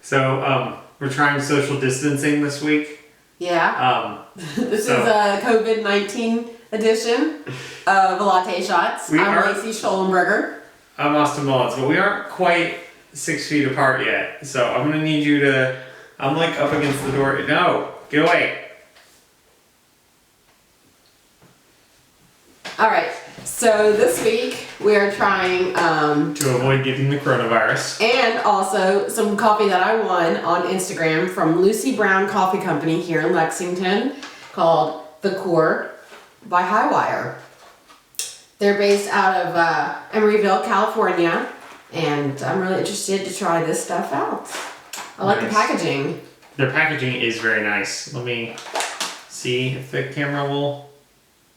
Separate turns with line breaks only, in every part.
So, we're trying social distancing this week.
Yeah. This is a COVID-19 edition of Latte Shots. I'm Lacey Schollenberger.
I'm Austin Mullins, but we aren't quite 6 feet apart yet. So I'm gonna need you to, I'm like up against the door. No, get away.
All right. So this week we are trying
to avoid getting the coronavirus,
and also some coffee that I won on Instagram from Lucy Brown Coffee Company here in Lexington, called The Core by Highwire. They're based out of Emeryville, California, and I'm really interested to try this stuff out. I like the packaging.
Their packaging is very nice. Let me see if the camera will.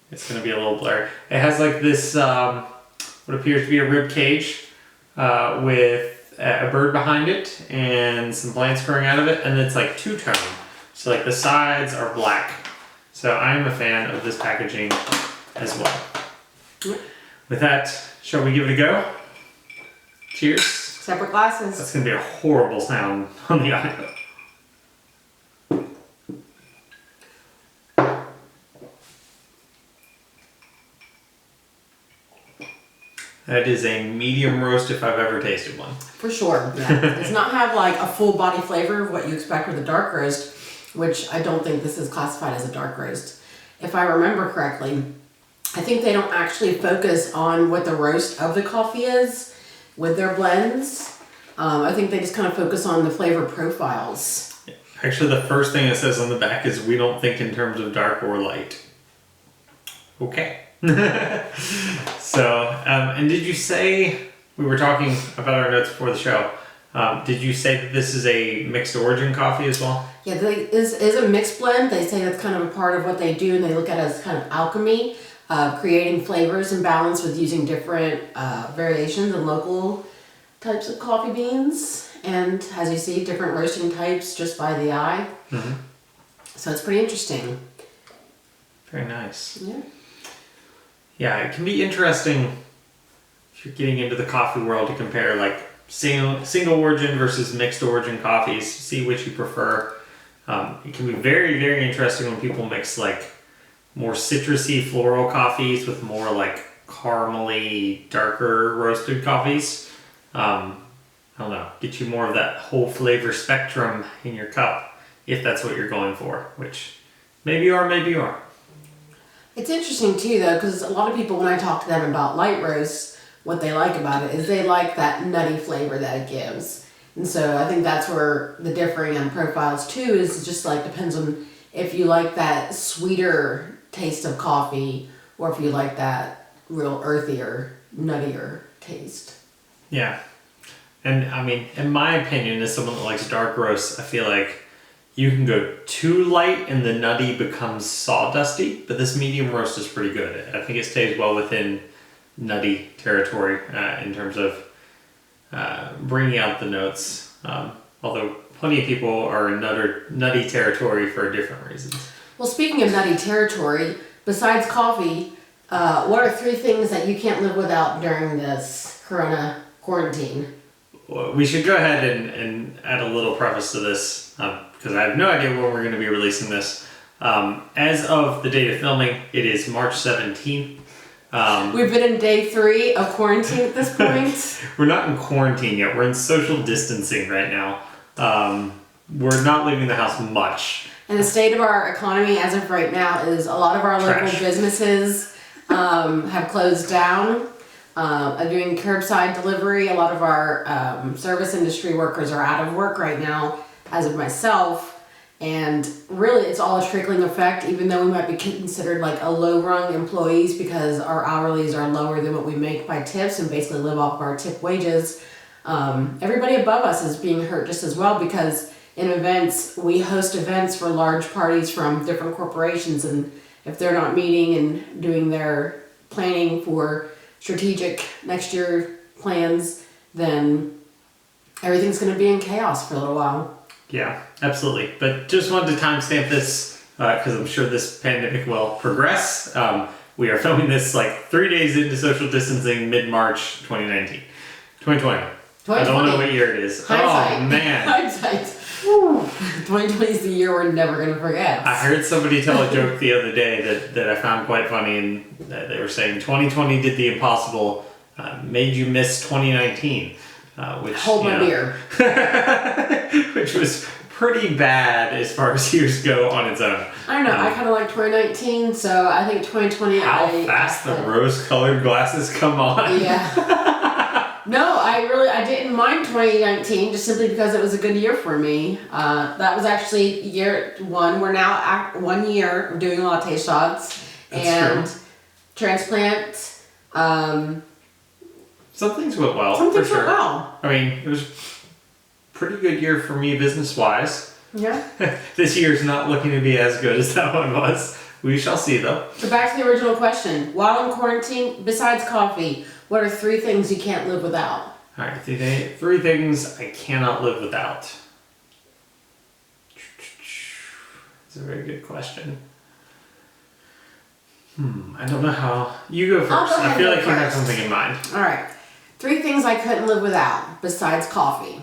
It's going to be a little blurry. It has like this, what appears to be a rib cage with a bird behind it and some plants growing out of it, and it's like two-tone. So like the sides are black. So I am a fan of this packaging as well. With that, shall we give it a go? Cheers.
Separate glasses.
That's going to be a horrible sound on the audio. That is a medium roast if I've ever tasted one.
For sure, yeah. It does not have like a full body flavor of what you expect with a dark roast, which I don't think this is classified as a dark roast. If I remember correctly, I think they don't actually focus on what the roast of the coffee is with their blends. I think they just kind of focus on the flavor profiles.
Actually, the first thing it says on the back is we don't think in terms of dark or light. Okay. So, and did you say, we were talking about our notes before the show, did you say that this is a mixed origin coffee as well?
Yeah, this is a mixed blend. They say that's kind of a part of what they do, and they look at it as kind of alchemy, creating flavors and balance with using different variations and local types of coffee beans. And as you see, different roasting types just by the eye.
Mm-hmm.
So it's pretty interesting.
Very nice.
Yeah.
Yeah, it can be interesting if you're getting into the coffee world to compare like single origin versus mixed origin coffees, see which you prefer. It can be very, very interesting when people mix like more citrusy floral coffees with more like caramely, darker roasted coffees. I don't know, get you more of that whole flavor spectrum in your cup if that's what you're going for, which maybe you are, maybe you aren't.
It's interesting too though, because a lot of people, when I talk to them about light roasts, what they like about it is they like that nutty flavor that it gives. And so I think that's where the differing on profiles too is just like depends on if you like that sweeter taste of coffee or if you like that real earthier, nuttier taste.
Yeah. And I mean, in my opinion, as someone that likes dark roasts, I feel like you can go too light and the nutty becomes sawdusty, but this medium roast is pretty good. I think it stays well within nutty territory in terms of bringing out the notes. Although plenty of people are in nutty territory for different reasons.
Well, speaking of nutty territory, besides coffee, what are 3 things that you can't live without during this corona quarantine?
Well, we should go ahead and add a little preface to this because I have no idea when we're going to be releasing this. As of the date of filming, it is March 17th.
We've been in day 3 of quarantine at this point.
We're not in quarantine yet. We're in social distancing right now. We're not leaving the house much.
And the state of our economy as of right now is a lot of our local businesses have closed down. Are doing curbside delivery. A lot of our service industry workers are out of work right now, as of myself. And really, it's all a trickling effect, even though we might be considered like a low-rung employees because our hourlies are lower than what we make by tips and basically live off of our tip wages. Everybody above us is being hurt just as well because in events, we host events for large parties from different corporations, and if they're not meeting and doing their planning for strategic next year plans, then everything's going to be in chaos for a little while.
Yeah, absolutely. But just wanted to timestamp this because I'm sure this pandemic will progress. We are filming this like 3 days into social distancing, mid-March 2020. I don't know what year it is.
Hindsight.
Oh, man.
Hindsight. 2020 is the year we're never going to forget.
I heard somebody tell a joke the other day that I found quite funny, and they were saying 2020 did the impossible, made you miss 2019, which
Hold my beer.
which was pretty bad as far as years go on its own.
I know. I kind of like 2019, so I think 2020.
How fast the rose-colored glasses come on.
Yeah. No, I didn't mind 2019 just simply because it was a good year for me. That was actually year one. We're now at 1 year of doing latte shots.
That's
and
true.
Transplant.
Some things went well.
Some things
for sure.
went well.
I mean, it was a pretty good year for me business-wise.
Yeah.
This year's not looking to be as good as that one was. We shall see, though.
So back to the original question. While in quarantine, besides coffee, what are 3 things you can't live without?
All right, 3 things I cannot live without. It's a very good question. I don't know how. You go first.
I'll go ahead
I feel
and
like
go
you have
first.
something in mind.
All right. 3 things I couldn't live without besides coffee.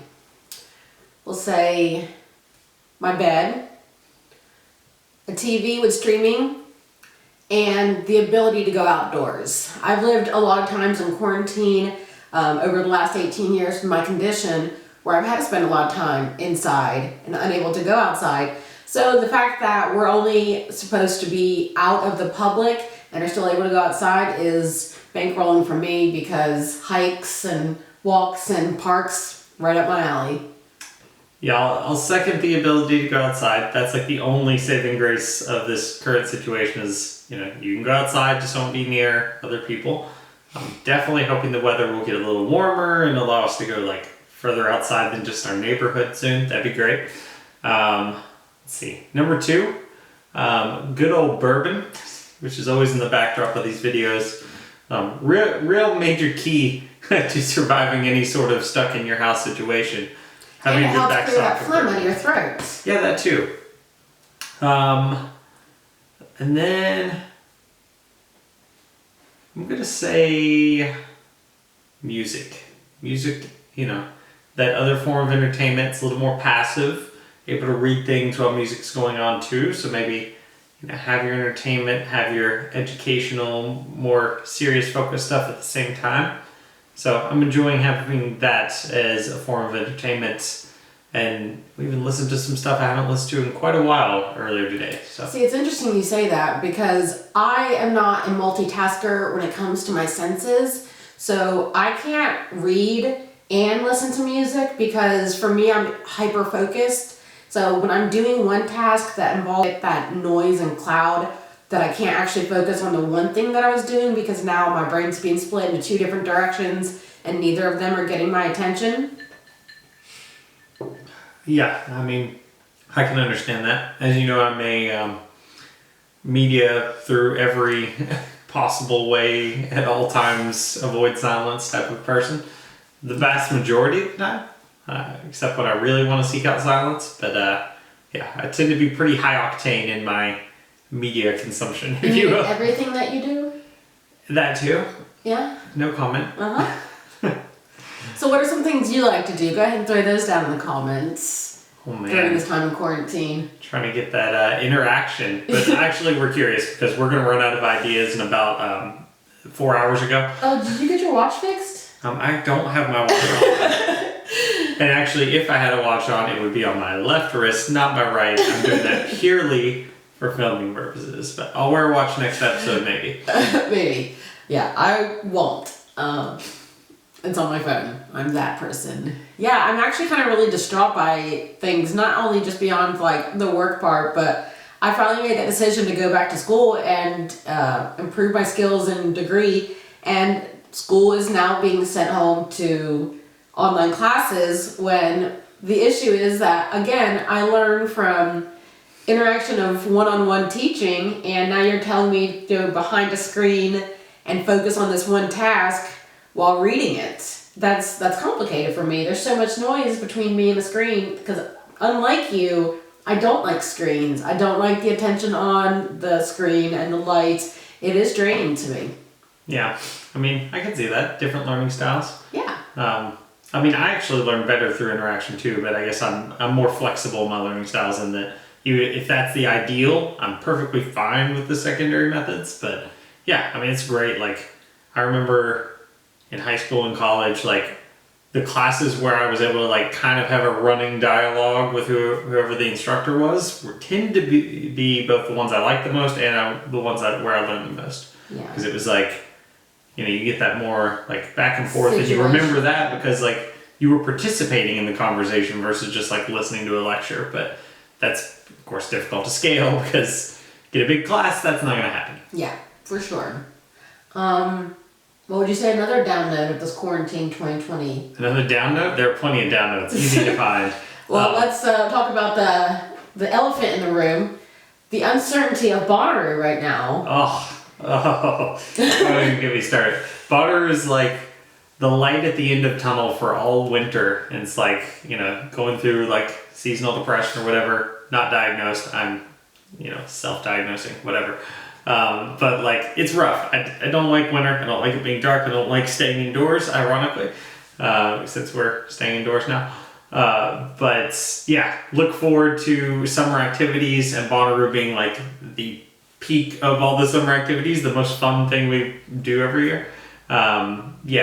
We'll say my bed, a TV with streaming, and the ability to go outdoors. I've lived a lot of times in quarantine over the last 18 years with my condition where I've had to spend a lot of time inside and unable to go outside. So the fact that we're only supposed to be out of the public and are still able to go outside is bankrolling for me because hikes and walks and parks right up my alley.
Yeah, I'll second the ability to go outside. That's like the only saving grace of this current situation is, you can go outside, just don't be near other people. I'm definitely hoping the weather will get a little warmer and allow us to go like further outside than just our neighborhood soon. That'd be great. Let's see. Number 2, good old bourbon, which is always in the backdrop of these videos. Real major key to surviving any sort of stuck in your house situation.
And it
Having a good
helps clear that
backstop.
phlegm out of your throat.
Yeah, that too. And then I'm gonna say music. Music, that other form of entertainment. It's a little more passive, able to read things while music's going on too. So maybe have your entertainment, have your educational, more serious focused stuff at the same time. So I'm enjoying having that as a form of entertainment, and we even listened to some stuff I haven't listened to in quite a while earlier today. So
See, it's interesting you say that because I am not a multitasker when it comes to my senses. So I can't read and listen to music because for me, I'm hyper focused. So when I'm doing one task that involves that noise and cloud, that I can't actually focus on the one thing that I was doing because now my brain's being split into 2 different directions and neither of them are getting my attention.
yeah, I mean, I can understand that. As you know, I'm a media through every possible way at all times, avoid silence type of person. The vast majority of the time, except when I really want to seek out silence. But yeah, I tend to be pretty high octane in my media consumption, if you will.
Everything that you do?
That too.
Yeah?
No comment.
Uh-huh. So what are some things you like to do? Go ahead and throw those down in the comments
Oh
during
man,
this time of quarantine.
trying to get that interaction. But actually, we're curious because we're gonna run out of ideas in about 4 hours ago.
Oh, did you get your watch fixed?
I don't have my watch on. And actually, if I had a watch on, it would be on my left wrist, not my right. I'm doing that purely for filming purposes. But I'll wear a watch next episode, maybe.
Maybe. Yeah, I won't. It's on my phone. I'm that person. Yeah, I'm actually kind of really distraught by things, not only just beyond like the work part, but I finally made that decision to go back to school and improve my skills and degree. And school is now being sent home to online classes when the issue is that, again, I learned from interaction of one-on-one teaching, and now you're telling me to go behind a screen and focus on this one task while reading it. That's complicated for me. There's so much noise between me and the screen because unlike you, I don't like screens. I don't like the attention on the screen and the lights. It is draining to me.
Yeah, I mean, I can see that. Different learning styles.
Yeah.
I mean, I actually learn better through interaction too, but I guess I'm more flexible in my learning styles in that if that's the ideal, I'm perfectly fine with the secondary methods. But yeah, I mean, it's great. Like, I remember in high school and college, like the classes where I was able to like kind of have a running dialogue with whoever the instructor was tend to be both the ones I liked the most and the ones where I learned the most.
Yeah.
Because it was like, you get that more like back and forth, and you remember that because like you were participating in the conversation versus just like listening to a lecture. But that's of course difficult to scale because get a big class, that's not going to happen.
Yeah, for sure. What would you say another down note of this quarantine 2020?
Another down note? There are plenty of down notes, easy to find.
Well, let's talk about the elephant in the room, the uncertainty of Bonnaroo right now.
Don't even get me started. Bonnaroo is like the light at the end of tunnel for all winter, and it's like, going through like seasonal depression or whatever, not diagnosed, I'm, self-diagnosing, whatever. But like, it's rough. I don't like winter, I don't like it being dark, I don't like staying indoors, ironically, since we're staying indoors now. But yeah, look forward to summer activities, and Bonnaroo being like the peak of all the summer activities, the most fun thing we do every year.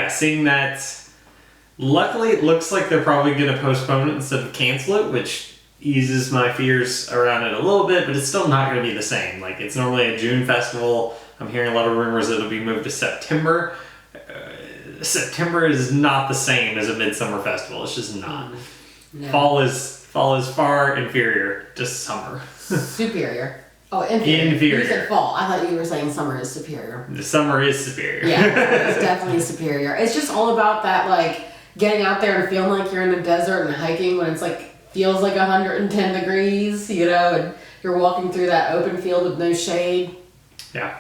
Seeing that, luckily it looks like they're probably going to postpone it instead of cancel it, which eases my fears around it a little bit, but it's still not going to be the same. Like, it's normally a June festival. I'm hearing a lot of rumors that it'll be moved to September. September is not the same as a midsummer festival. It's just not. No. Fall is far inferior to summer.
Superior. Oh, inferior. You said fall. I thought you were saying summer is superior.
The summer is superior.
Yeah, it's definitely superior. It's just all about that, like, getting out there and feeling like you're in the desert and hiking when it's like, feels like 110 degrees, and you're walking through that open field with no shade.
Yeah.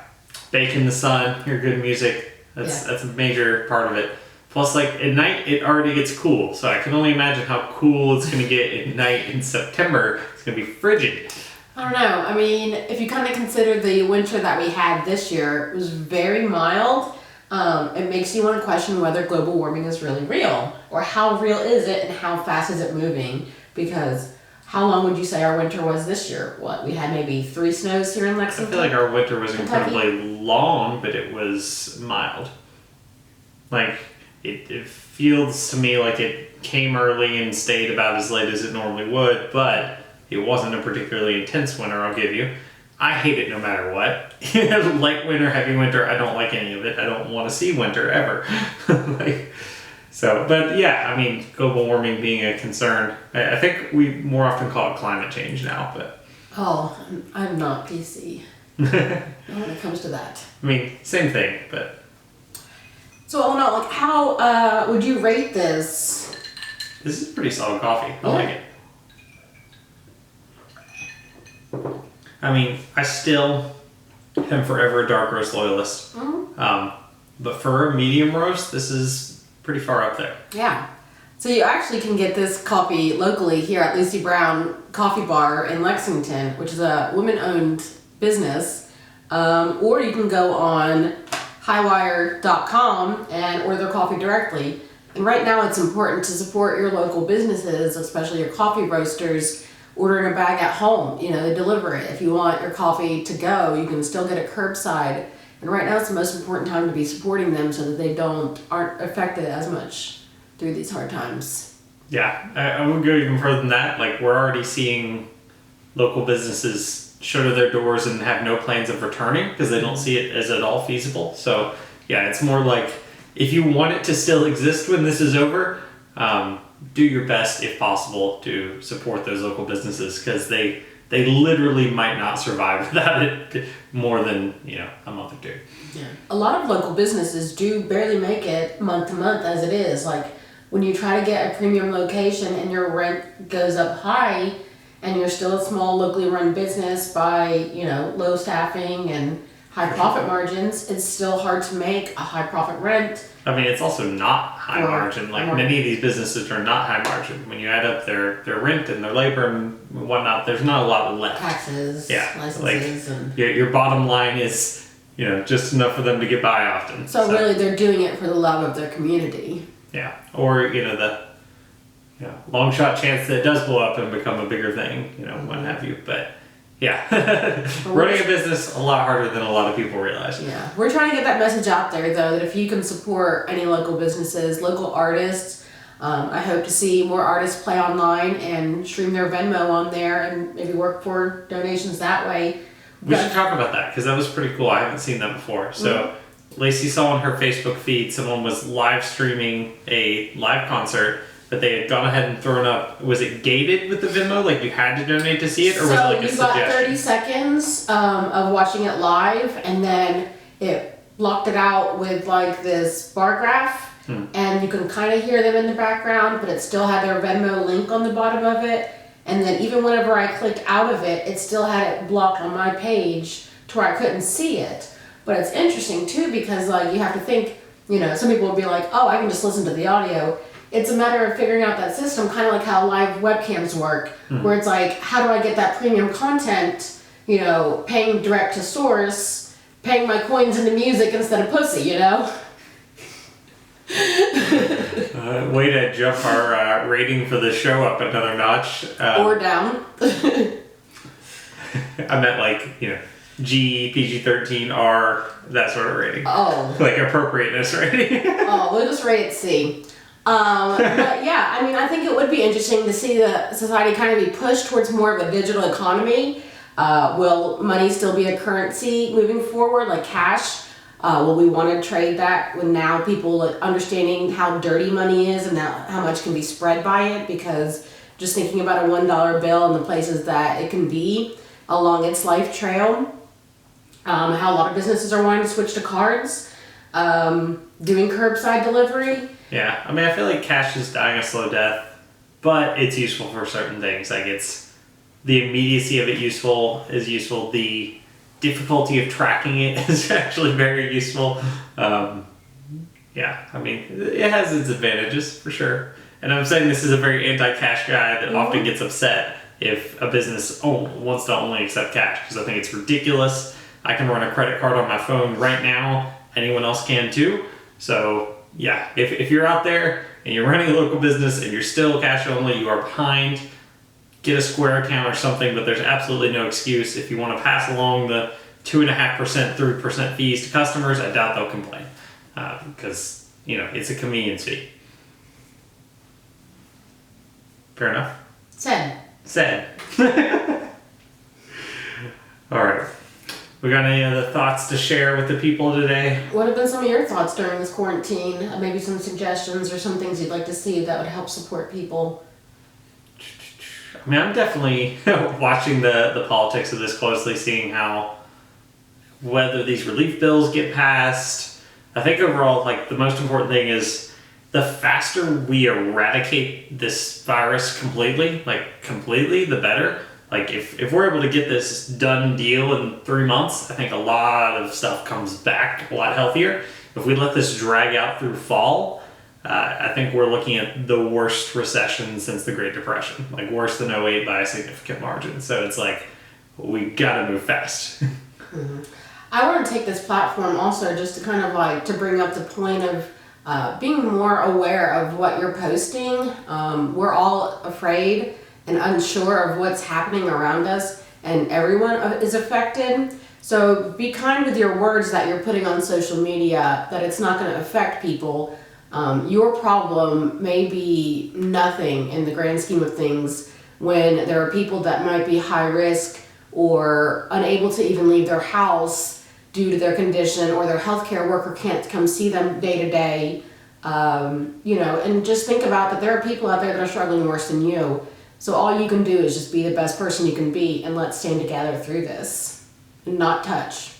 Bake in the sun, hear good music. That's a major part of it. Plus, like, at night, it already gets cool. So I can only imagine how cool it's going to get at night in September. It's going to be frigid.
I don't know. I mean, if you kind of consider the winter that we had this year, it was very mild. It makes you want to question whether global warming is really real, or how real is it and how fast is it moving? Because how long would you say our winter was this year? We had maybe 3 snows here in Lexington?
I feel like our winter was incredibly long, but it was mild. Like, it feels to me like it came early and stayed about as late as it normally would, but it wasn't a particularly intense winter, I'll give you. I hate it no matter what. Light winter, heavy winter, I don't like any of it. I don't want to see winter ever. But yeah, I mean, global warming being a concern. I think we more often call it climate change now, but...
Oh, I'm not PC when it comes to that.
I mean, same thing, but...
So, like, how would you rate this?
This is pretty solid coffee. I like it. I mean, I still am forever a dark roast loyalist. Mm-hmm. But for a medium roast, this is pretty far up there.
Yeah. So you actually can get this coffee locally here at Lucy Brown Coffee Bar in Lexington, which is a women-owned business. Or you can go on highwire.com and order their coffee directly. And right now it's important to support your local businesses, especially your coffee roasters, ordering a bag at home. They deliver it. If you want your coffee to go, you can still get it curbside. And right now it's the most important time to be supporting them so that they aren't affected as much through these hard times.
Yeah, I would go even further than that. Like, we're already seeing local businesses shutter their doors and have no plans of returning because they don't see it as at all feasible. So yeah, it's more like, if you want it to still exist when this is over, do your best, if possible, to support those local businesses because they literally might not survive without it more than a month or 2.
Yeah. A lot of local businesses do barely make it month to month as it is. Like, when you try to get a premium location and your rent goes up high and you're still a small locally run business by low staffing and high profit margins, it's still hard to make a high profit rent.
I mean, it's also not high margin. Like, many of these businesses are not high margin. When you add up their rent and their labor and whatnot, there's not a lot left.
Taxes, licenses.
Like,
and
your bottom line is, just enough for them to get by often.
So really, they're doing it for the love of their community.
Yeah, or long shot chance that it does blow up and become a bigger thing, what have you. But yeah, running a business a lot harder than a lot of people realize.
Yeah, we're trying to get that message out there though, that if you can support any local businesses, local artists, I hope to see more artists play online and stream their Venmo on there and maybe work for donations that way.
We should talk about that because that was pretty cool. I haven't seen that before. So Lacey saw on her Facebook feed someone was live streaming a live concert, but they had gone ahead and thrown up. Was it gated with the Venmo? Like you had to donate to see it, or was it like a suggestion?
So you got 30 seconds of watching it live, and then it blocked it out with like this bar graph, and you can kind of hear them in the background, but it still had their Venmo link on the bottom of it. And then even whenever I clicked out of it, it still had it blocked on my page to where I couldn't see it. But it's interesting too because like you have to think, some people will be like, oh, I can just listen to the audio. It's a matter of figuring out that system, kind of like how live webcams work, where it's like, how do I get that premium content, paying direct to source, paying my coins into music instead of pussy,
Way to jump our rating for the show up another notch.
Or down.
I meant like, G, PG-13, R, that sort of rating.
Oh.
Like appropriateness rating.
We'll just rate it C. But yeah, I think it would be interesting to see the society kind of be pushed towards more of a digital economy. Will money still be a currency moving forward, like cash? Will we want to trade that with now people understanding how dirty money is and how much can be spread by it? Because just thinking about a $1 bill and the places that it can be along its life trail, how a lot of businesses are wanting to switch to cards, doing curbside delivery.
Yeah, I feel like cash is dying a slow death, but it's useful for certain things. Like the immediacy of it is useful. The difficulty of tracking it is actually very useful. It has its advantages for sure. And I'm saying this is a very anti-cash guy that often gets upset if a business wants to only accept cash, because I think it's ridiculous. I can run a credit card on my phone right now. Anyone else can too. So yeah, if you're out there and you're running a local business and you're still cash only, you are behind. Get a Square account or something, but there's absolutely no excuse. If you want to pass along the 2.5%, 3% fees to customers, I doubt they'll complain because it's a convenience fee. Fair enough. Said. All right. We got any other thoughts to share with the people today?
What have been some of your thoughts during this quarantine? Maybe some suggestions or some things you'd like to see that would help support people?
I'm definitely watching the politics of this closely, seeing whether these relief bills get passed. I think overall, the most important thing is the faster we eradicate this virus completely, the better. If we're able to get this done deal in 3 months, I think a lot of stuff comes back a lot healthier. If we let this drag out through fall, I think we're looking at the worst recession since the Great Depression, worse than '08 by a significant margin. So it's we gotta move fast.
Mm-hmm. I want to take this platform also just to kind of to bring up the point of being more aware of what you're posting. We're all afraid and unsure of what's happening around us, and everyone is affected. So be kind with your words that you're putting on social media, that it's not going to affect people. Your problem may be nothing in the grand scheme of things when there are people that might be high risk or unable to even leave their house due to their condition, or their healthcare worker can't come see them day to day. And just think about that there are people out there that are struggling worse than you. So all you can do is just be the best person you can be, and let's stand together through this and not touch.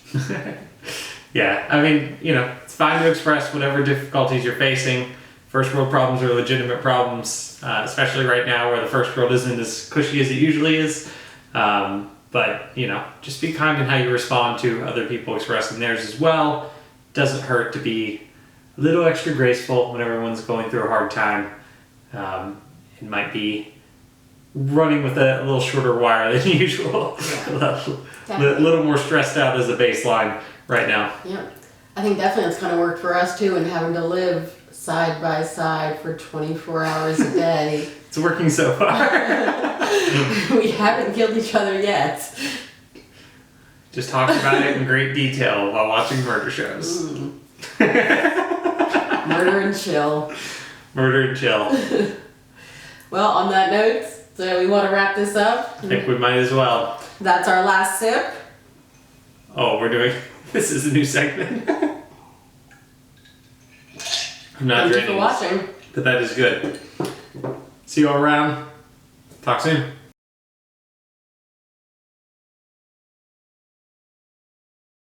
Yeah, it's fine to express whatever difficulties you're facing. First world problems are legitimate problems, especially right now where the first world isn't as cushy as it usually is. But, just be kind in how you respond to other people expressing theirs as well. Doesn't hurt to be a little extra graceful when everyone's going through a hard time. It might be running with a little shorter wire than usual. Yeah, a little more stressed out as a baseline right now.
Yeah, I think definitely it's kind of worked for us too, and having to live side by side for 24 hours a day.
It's working so far.
We haven't killed each other yet.
Just talked about it in great detail while watching murder shows.
Murder and chill.
Murder and chill.
Well, on that note, so we want to wrap this up.
I think we might as well.
That's our last sip.
Oh, we're doing... This is a new segment. I'm not
Thank you
drinking
for watching.
but that is good. See you all around. Talk soon.